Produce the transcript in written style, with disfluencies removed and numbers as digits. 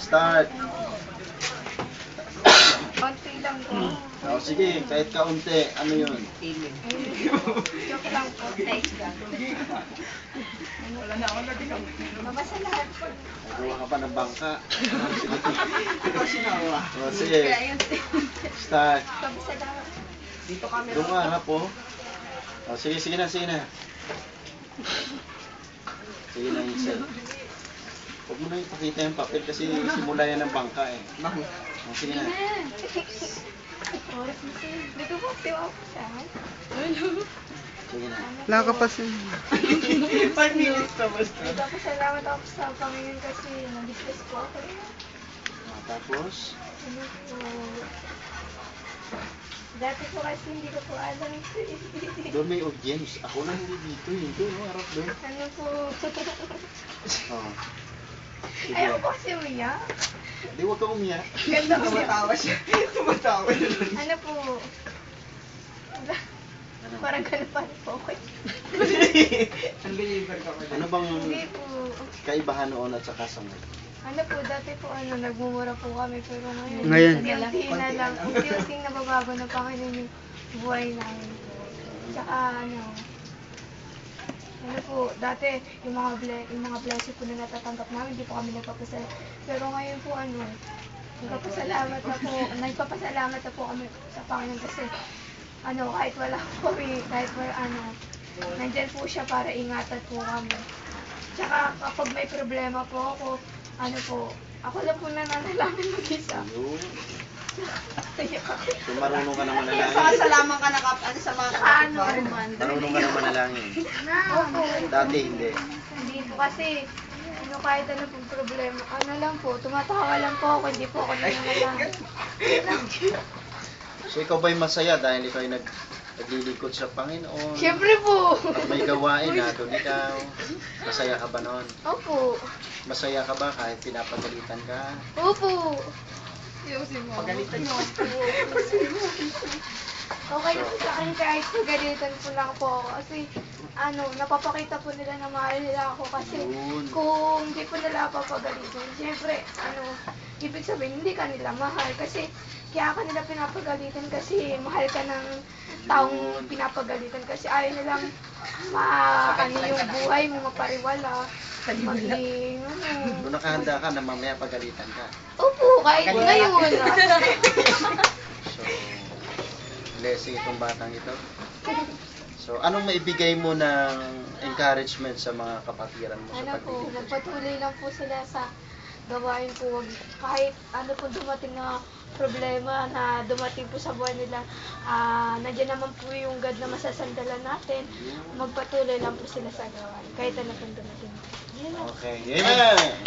Start. Konti lang po. O, sige, kahit kaunti. Ano yun? Joke lang po. Wala na ako na Mabasa lahat po. Nagawa ka pa ng bangka. Sige. Ito sinawa. O, sige. Start. Mabasa lahat. Dito kami. Doon nga, harap po. O, sige, sige na, sige na. Sige na, Isel. Huwag mo na ipakita yung papel kasi simula yan ng bangka eh. O, sige na. Oras na siya. Dito po, tiwa po siya. Sige na. Wala ka pa siya. 5 minutes na basta. Nagpapasalamat ako sa Panginoon kasi nag-discuss po ako. O, tapos, Ano po. Dati po kasi hindi ko po alam. doon may audience. Ako na hindi dito. Yun doon, no? Harap doon. Ano po. O. Sige. Ayaw po kasi umiyak. Hindi, huwag ka umiyak. Ganda ko siya. Tumatawa siya. Tumatawa siya. Ano po. Ano? Parang ganun pa rin po ako. Unbeliever ka pa din. Ano bang Hindi po. kaibahan noon at saka sa ngayon? Ano po, dati po nagmumura po kami pero ngayon. Ngayon. Unti-unti na lang. Unti-unting nababago na Panginoon yung buhay namin. Tsaka ano po, dati yung mga blessing po na natatanggap namin, hindi po kami nagpapasalamat. Pero ngayon po nagpapasalamat na po kami sa Panginoon kasi kahit wala po kami, nandyan po siya para ingatan po kami. Tsaka kapag may problema po ako, ako lang po nananalangin mag-isa. Ayun. Kaya, Kung marunong ka naman Saka manalangin. salamat ka na sa mga kapatid. Marunong ka naman manalangin. Opo. Dati hindi. Hindi po kasi, kahit ano pong problema, lang po, tumatawa lang po ako, hindi po ako nananalangin. So ikaw ba'y masaya dahil ikaw ay naglilingkod sa Panginoon? Siyempre po. Pag may gawain na doon ikaw, masaya ka ba noon? Opo. Masaya ka ba kahit pinapagalitan ka? Opo. Pagalitan nyo. Okay na po sa akin kahit pagalitan po lang po ako. Kasi, napapakita po nila na mahal nila ako. Kasi, Yun. kung hindi po nila papagalitan, siyempre, ibig sabihin, hindi ka nila mahal. Kasi, kaya ka nila pinapagalitan kasi mahal ka ng taong pinapagalitan. Kasi ayaw nilang yung buhay mo, mapariwala. Maging, Doon nakahanda ka na mamaya pagalitan ka. Opo, kahit ngayon. So, blessing itong batang ito. So, anong maibigay mo ng encouragement sa mga kapatiran mo sa paglilingkod? Magpatuloy lang po sila sa gawain po. Kahit po dumating na problema na dumating po sa buhay nila, nandiyan naman po yung God na masasandalan natin. Magpatuloy lang po sila sa gawain. Kahit ano pong dumating. Yun lang. Okay. Amen!